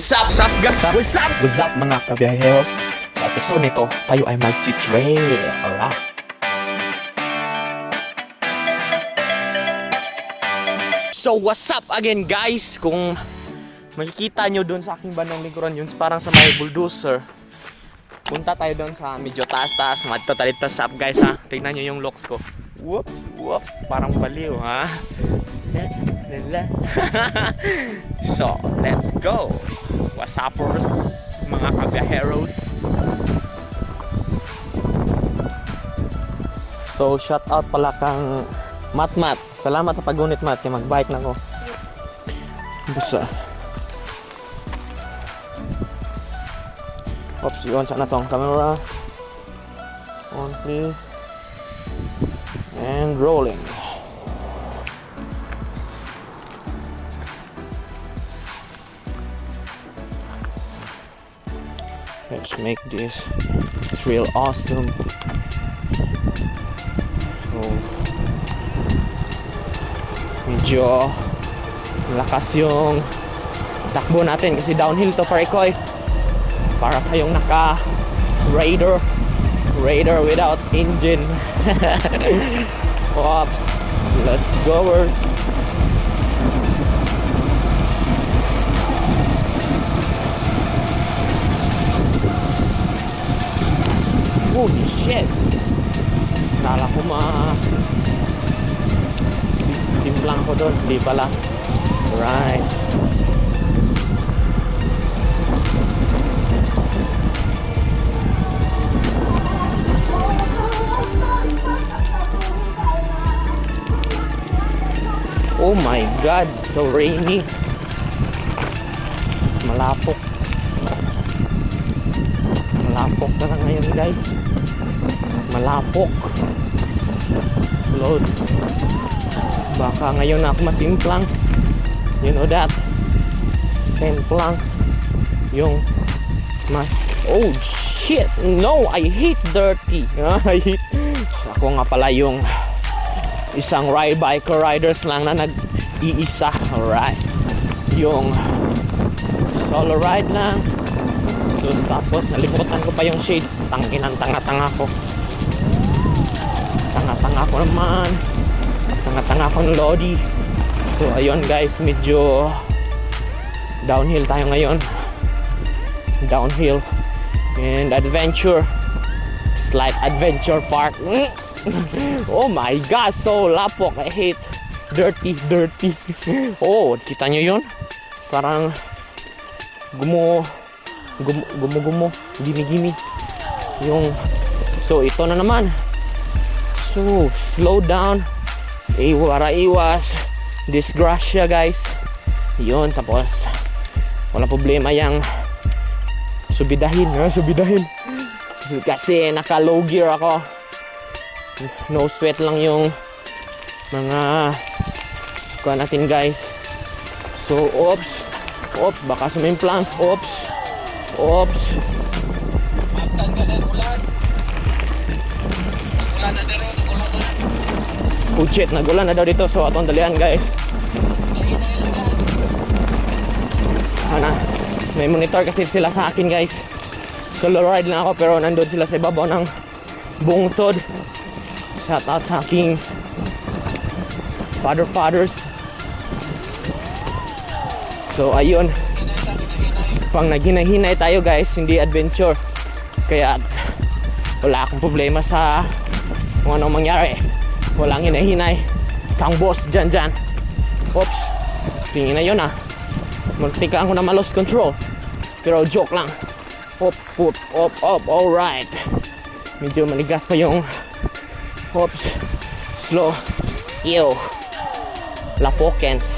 What's up? What's up, guys? What's up? What's up mga kabiyaheros? Sa episode nito, tayo ay mag-trail. Alright. So what's up again, guys? Kung makikita nyo doon sa aking bandang likuran, yun parang sa may bulldozer. Punta tayo doon sa medyo taas-taas. Matatalit-tas up, guys, ha? Tignan nyo yung looks ko. Whoops, whoops. Parang baliw, ha? So, let's go. What's uppers, mga kabiyaheros? So, shout out pala kang Mat. Salamat sa pagunit, Mat. Kaya mag-bike na ko. Busa. Oops, yun. Saan na tong camera? On, please. And rolling. Let's make this real awesome. So, medyo malakas yung takbo natin kasi downhill to, parikoy. Para tayong naka Raider without engine. Oops, let's go. Holy shit! Kala ko simplang ko doon, hindi pala. Right. Oh my god, so rainy. Malapok na lang ngayon, guys. Malapok. Slow. Baka ngayon ako masimplang. You know that. Simplang. Yung mas... Oh shit! No! I hate dirty. I hate... Ako nga pala yung isang biker riders lang na nag-iisa. Alright. Yung solo ride lang. So, tapos nalimutan ko pa yung shades. Tangkinan, tanga-tanga ko. Tanga-tanga ko naman. Tanga-tanga ko ng Lodi. So, ayun, guys. Medyo downhill tayo ngayon. Downhill and adventure. Slight adventure park. Oh my god, so lapok. I hate dirty. Oh, kita nyo yun? Parang gumo, gimi yung. So ito na naman. So slow down, iwas disgrasya, guys. Yun, tapos wala problema yang subidahin kasi naka low gear ako. No sweat lang yung mga kuha natin, guys. So oops, baka sumimplang. Oops. Oh shit, nagulan na daw dito. So atong dalian, guys. May monitor kasi sila sa akin, guys. Solo ride lang ako pero nandun sila sa ibabaw ng bungtod. Shout out sa aking fathers. So ayun, pang naghinay-hinay tayo, guys, hindi adventure. Kaya wala akong problema sa kung anong mangyari. Walang hinay-hinay. Kang boss dyan. Oops, tingin na yun, ah. Magtika ako na ma-lost control. Pero joke lang. Up, alright. Medyo manigas pa yung oops, slow. Ew, lapokens.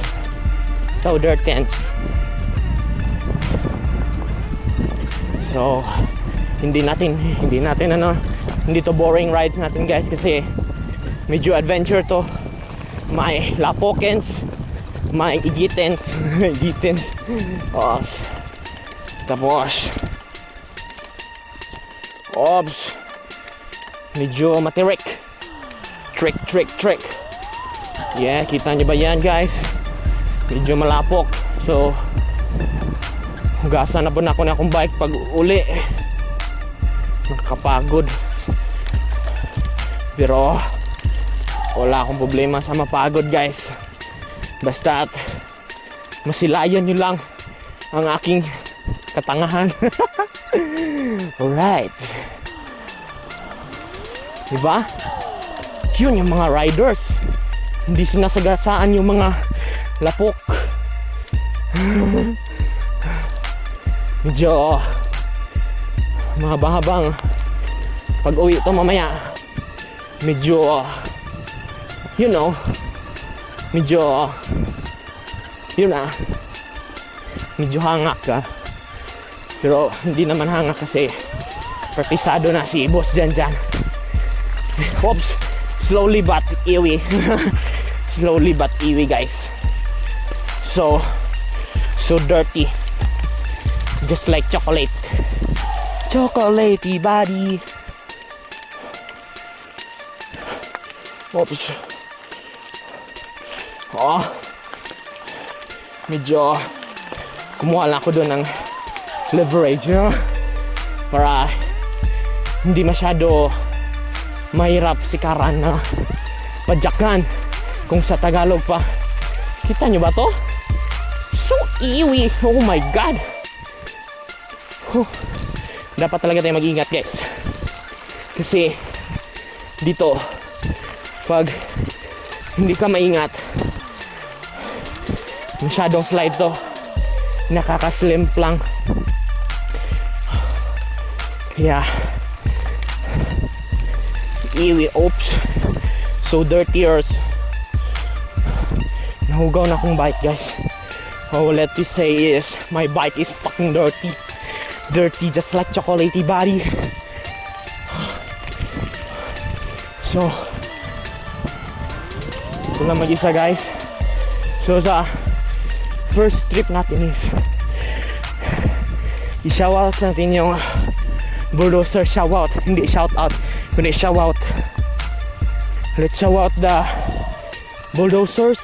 So dirty. So hindi to boring rides natin, guys, kasi medyo adventure to. May lapokens, may igitens. Tapos oops, medyo matirik. Trick. Yeah, kita nyo ba yan, guys? Medyo malapok. So Hugasan na po na ako na akong bike pag uli. Nakakapagod. Pero wala akong problema sa mapagod, guys. Basta't masilayan nyo lang ang aking katangahan. Alright. Diba? Yun yung mga riders. Hindi sinasagasaan yung mga lapok. Medyo mahabang-habang pag uwi ito mamaya. Medyo you know, medyo yun na, medyo hangak ka. Pero hindi naman hangak kasi praktisado na si boss dyan. Oops, slowly but iwi. Slowly but iwi, guys. So dirty, just like chocolate. Chocolatey body. Oops. Oh, medyo kumuha lang ako doon ng leverage, no? Para hindi masyado mahirap sikaran na padyakan. Kung sa Tagalog pa, kita nyo ba to? So iwi. Oh my god. Dapat talaga tayo mag-ingat, guys, kasi dito pag hindi ka maingat, masyadong slide to, nakaka-slim lang. Kaya iwi. Oops, so dirty earth. Nahugaw na akong bike, guys. All let me say is my bike is fucking dirty. Dirty just like chocolatey body. So ito lang mag-isa, guys. So sa first trip natin is i-shoutout natin yung bulldozer. Shoutout, hindi shoutout, kundi shoutout. Let's shoutout the bulldozers.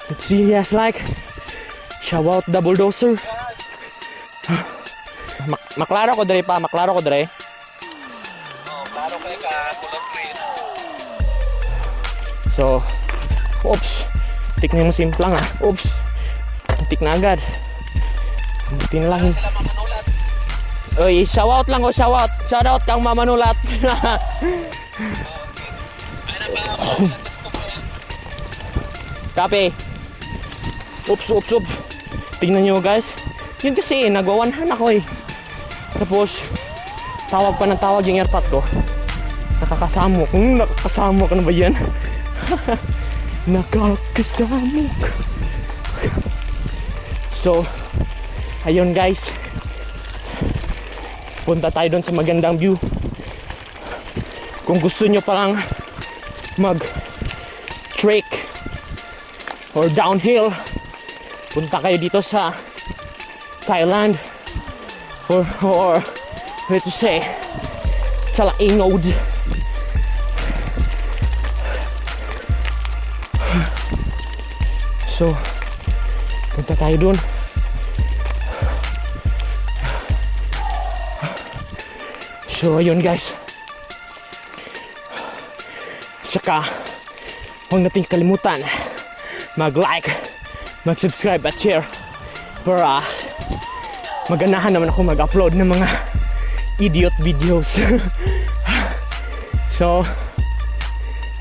Let's see, yes, like shoutout the bulldozer. Maklaro ko dre pa, maklaro ko dre. Klaro kayo ka, kulot green. So, oops, tik na yung simplang ah. Oops, tik na agad. Buti na lang. Oy, shoutout lang ko, shoutout. Shoutout kang mamanulat. Copy. Oops, oops, oops. Tingnan nyo, guys. Yun kasi, nagwawanhan ako eh. Tapos, tawag pa ng tawag yung airpot ko. Nakakasamok. Nakakasamok, ano ba yan? Nakakasamok. So, ayun, guys. Punta tayo doon sa magandang view. Kung gusto nyo parang mag-trek or downhill, punta kayo dito sa Thailand or let's say Salaingod. So punta tayo dun. So ayun, guys. Tsaka huwag nating kalimutan mag-like, mag-subscribe at share para maganahan naman ako mag-upload ng mga idiot videos. So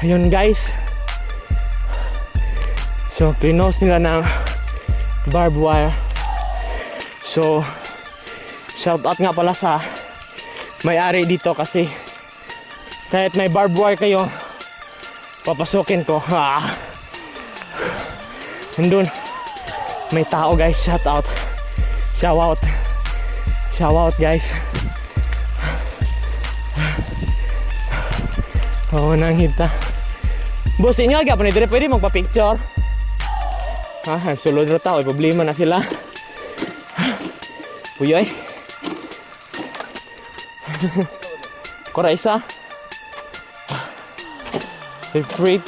ayun, guys. So klinos nila ng barbed wire. So shout out nga pala sa may-ari dito, kasi kahit may barbed wire kayo, papasukin ko. Nandun may tao, guys. Shout out. Shout out. Shout out, guys. Oo, nang hita. Boss, inyo agad pa na pwede magpa-picture. Sulod na tao, problema na sila. Uyoy. Kora isa. Feel free.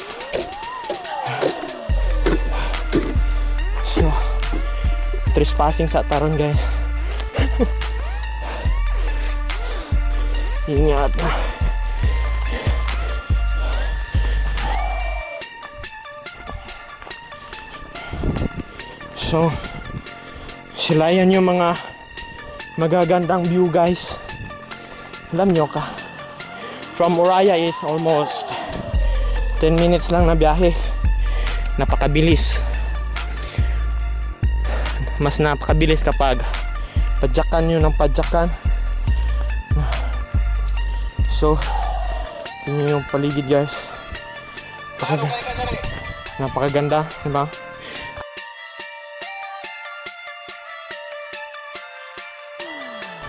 So trespassing sa taron guys. Ingat. So, sila yan yung mga magagandang view guys. Alam nyo ka, from Oraya is almost 10 minutes lang na biyahe. Napakabilis. Mas napakabilis kapag padyakan nyo ng padyakan. So, tingnan yung paligid guys. Napakaganda, diba?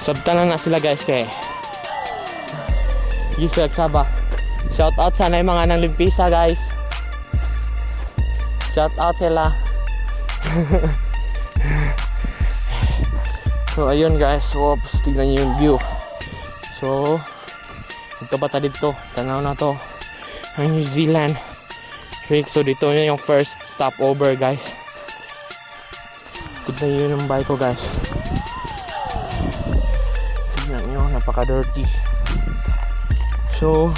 Sabtalan na sila guys kay Giselle Saba. Shout out sana yung mga nang limpisa guys. Shout out sila. So ayun guys, whoops, tignan nyo yung view. So ito ba ta dito? Tanaw na to ang New Zealand Creek. So dito yun yung first stopover guys. Tignan nyo yung bike ko guys. Tignan nyo, napaka dirty. So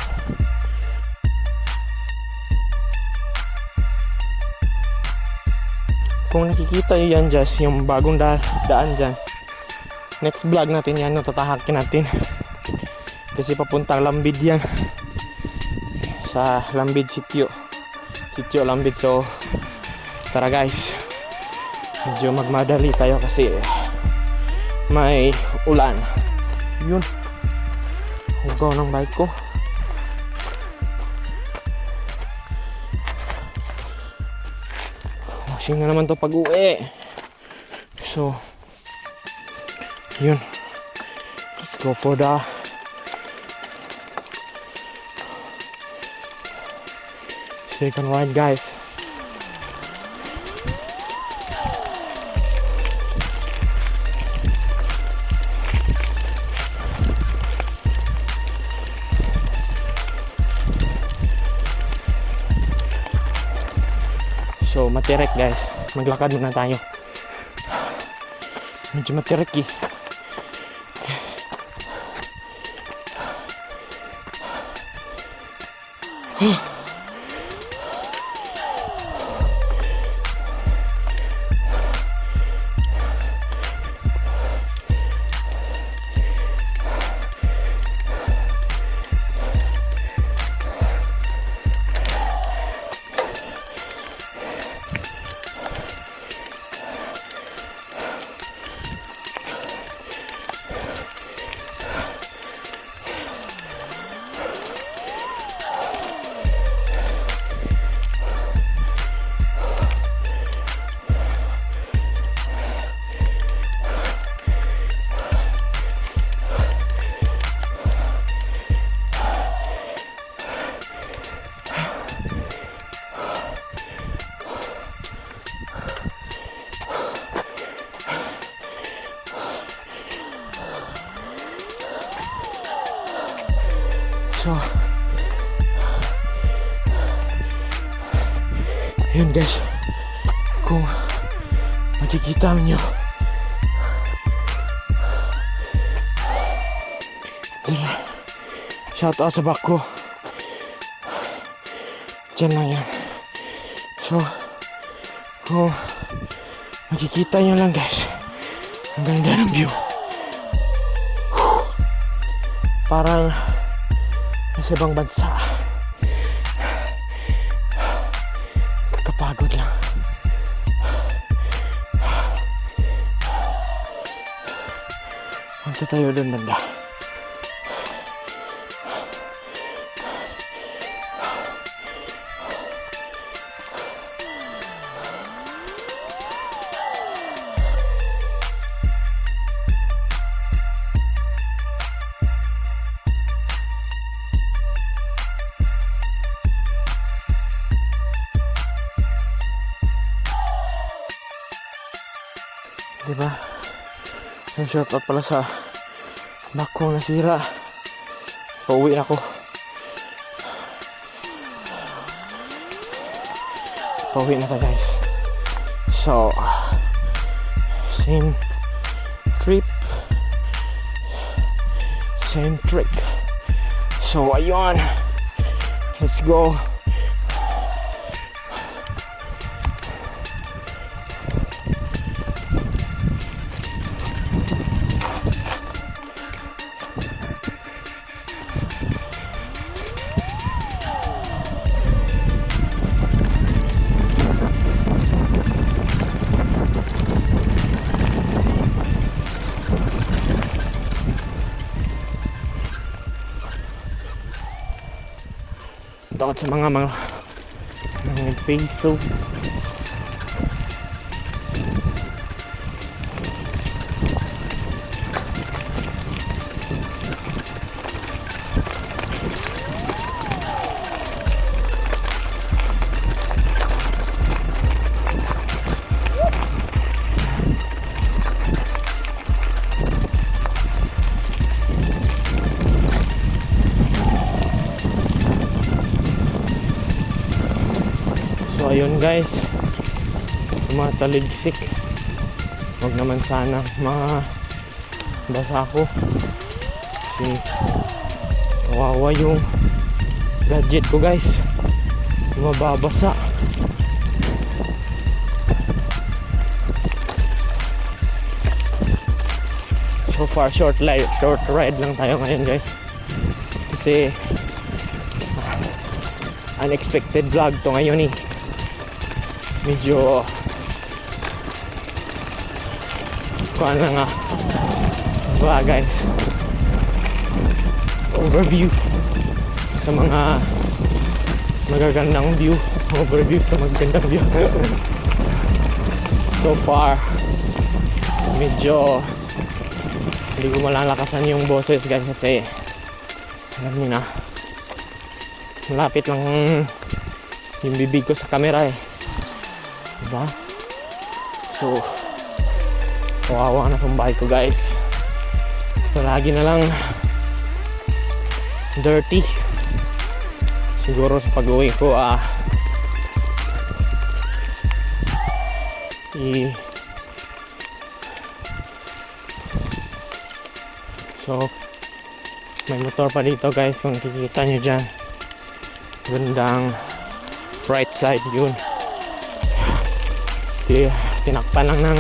kung nakikita nyo yan just yung bagong daan dyan, next vlog natin yan, tatahakin natin kasi papuntang Lambid yan, sa Lambid Sitio Lambid. So tara guys, medyo magmadali tayo kasi may ulan. Yun, hugaw ng bike ko. Washing na naman to pag uwi. So yun, let's go for the second ride guys. So matirek guys, maglakad muna tayo. Medyo matirek eh. So yun guys, kung makikita nyo, shout out sa back ko, dyan lang yan. So kung makikita nyo lang guys, ang ganda ng view. Parang nasa ibang bansa. Kakapagod lang. Punta tayo doon banda. Diba? Yung shoutout pala sa back ko nasira. Pauwi na ako. Pauwi na tayo guys. So same trip, same trick. So ayun, let's go. Takot sa mga peso. So ayun guys, tumataligsik. Huwag naman sana mabasa ako kasi kawawa yung gadget ko guys, mababasa. So far short ride lang tayo ngayon guys, kasi unexpected vlog to ngayon eh. Medyo kuhaan lang ba guys, overview sa mga magagandang view, overview sa magagandang view. So far medyo hindi ko malalakasan yung boses guys, kasi alam niyo na, malapit lang yung bibig ko sa camera eh, diba? So kawawa na tong bike ko guys. So lagi na lang dirty. Siguro sa pag-uwi ko so may motor pa dito guys, kung kikita nyo dyan, gandang right side yun. Tinakpan lang ng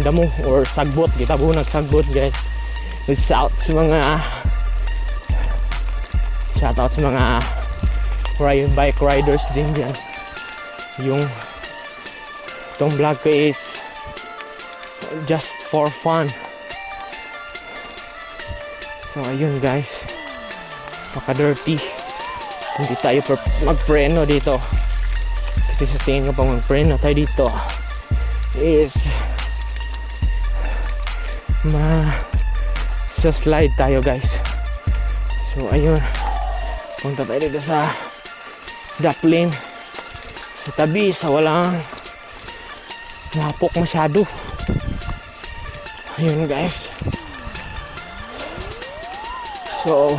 damo or sagbot, gitabunag sagbot guys. Shout sa mga shoutout sa mga bike riders din dyan. Yung itong vlog ko is just for fun. So ayun guys, maka dirty, hindi tayo magpreno dito. Kasi sa tingin ko pang magpreno tayo dito is sa slide tayo guys. So ayun, punta tayo dito sa Daplin, sa tabi, sa walang napok masyado. Ayun guys. So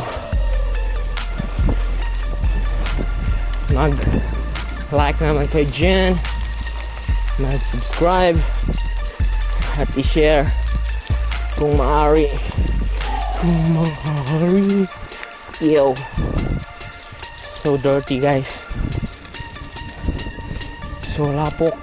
mag-like naman kayo dyan, mag-subscribe at i-share kung maaari. Yo, so dirty guys, so lapok.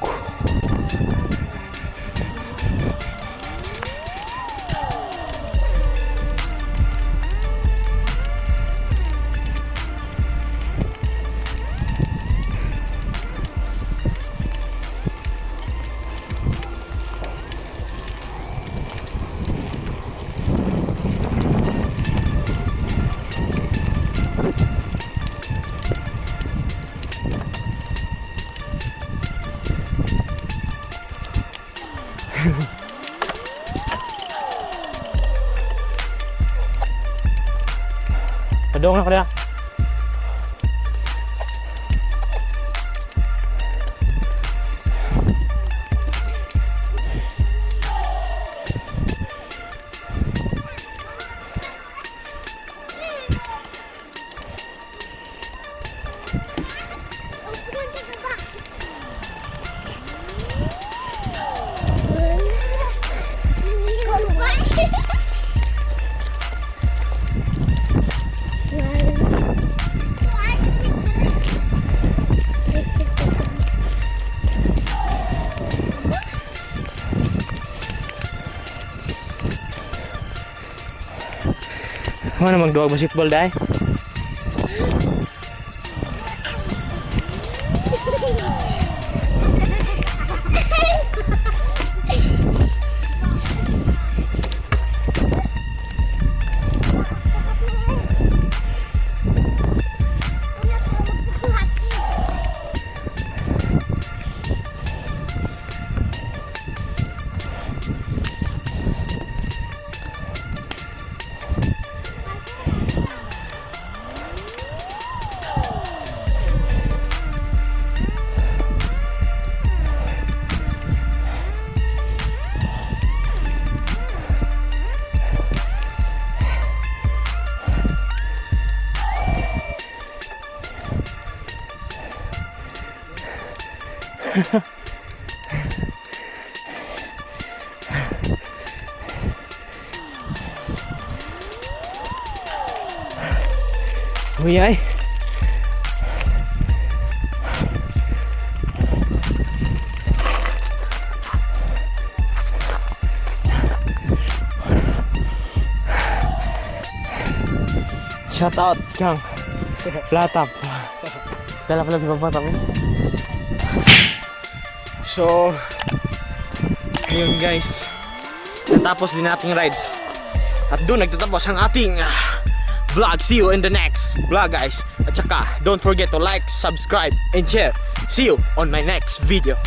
Padong na ko na. Ano magduwag basketball dai? Uy ay. Shout out Kang. Flat up. Dala pala bibaba kami. So, ayun guys. Natapos din nating rides. At doon nagtatapos ang ating vlog. See you in the next vlog guys. At saka, don't forget to like, subscribe, and share. See you on my next video.